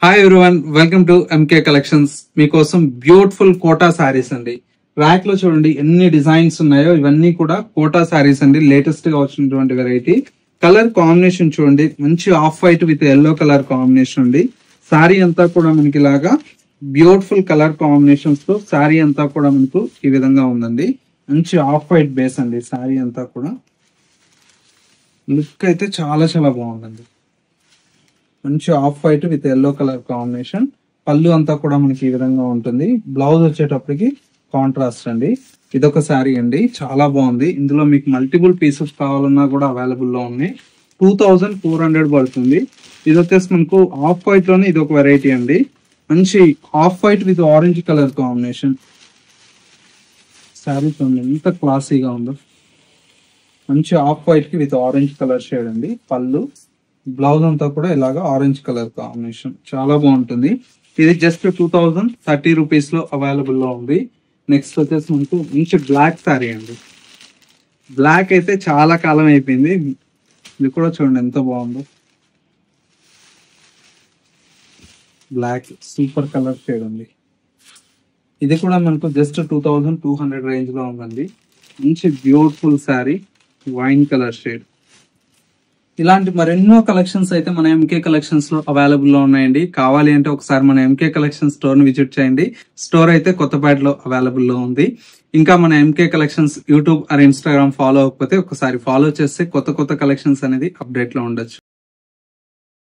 Hi everyone, welcome to MK collections. మీకోసం beautiful Kota saris అండి. Rack లో చూడండి ఎన్ని డిజైన్స్ ఉన్నాయో, ఇవన్నీ కూడా కోటా శారీస్ అండి. లేటెస్ట్ గా వచ్చినటువంటి వెరైటీ. కలర్ కాంబినేషన్ చూడండి, మంచి off white with yellow colour combination అండి. శారీ అంతా కూడా మనకి ఇలాగా బ్యూటిఫుల్ కలర్ కాంబినేషన్స్ తో శారీ అంతా కూడా మనకు ఈ విధంగా ఉందండి. మంచి ఆఫ్ వైట్ బేస్ అండి. శారీ అంతా కూడా లుక్ అయితే చాలా చాలా బాగుందండి. మంచి off white with yellow colour combination. పళ్ళు అంతా కూడా మనకి ఈ విధంగా ఉంటుంది. బ్లౌజ్ వచ్చేటప్పటికి కాంట్రాస్ట్ అండి. ఇదొక శారీ అండి, చాలా బాగుంది. ఇందులో మీకు మల్టిపుల్ పీసెస్ కావాలన్నా కూడా అవైలబుల్ లో ఉన్నాయి. 2400 పడుతుంది. ఇది వచ్చేసి మనకు ఆఫ్ వైట్ లోనే ఇది ఒక వెరైటీ అండి. మంచి off white with orange colour combination. Sari చూడండి ఎంత క్లాసీగా ఉందో. మంచి ఆఫ్ వైట్ కి విత్ ఆరెంజ్ కలర్ షేడ్ అండి. పళ్ళు, బ్లౌజ్ అంతా కూడా ఇలాగా ఆరెంజ్ కలర్ కాంబినేషన్, చాలా బాగుంటుంది. ఇది జస్ట్ 2030 రూపీస్ లో అవైలబుల్ లో ఉంది. నెక్స్ట్ వచ్చేసి మనకు మంచి బ్లాక్ శారీ అండి. బ్లాక్ అయితే చాలా కాలం అయిపోయింది. ఇది కూడా చూడండి ఎంత బాగుందో. బ్లాక్ సూపర్ కలర్ షేడ్ ఉంది. ఇది కూడా మనకు జస్ట్ 2200 రేంజ్ లో ఉందండి. మంచి beautiful sari, wine colour shade. ఇలాంటి మరెన్నో కలెక్షన్స్ అయితే మన ఎంకే కలెక్షన్స్ లో అవైలబుల్ లో ఉన్నాయండి. కావాలి అంటే ఒకసారి మన ఎంకే కలెక్షన్ స్టోర్ ని విజిట్ చేయండి. స్టోర్ అయితే కొత్తపేటలో అవైలబుల్ లో ఉంది. ఇంకా మన MK collections YouTube or Instagram follow అవ్వకపోతే ఒకసారి ఫాలో చేస్తే కొత్త కొత్త కలెక్షన్స్ అనేది అప్డేట్ లో ఉండొచ్చు.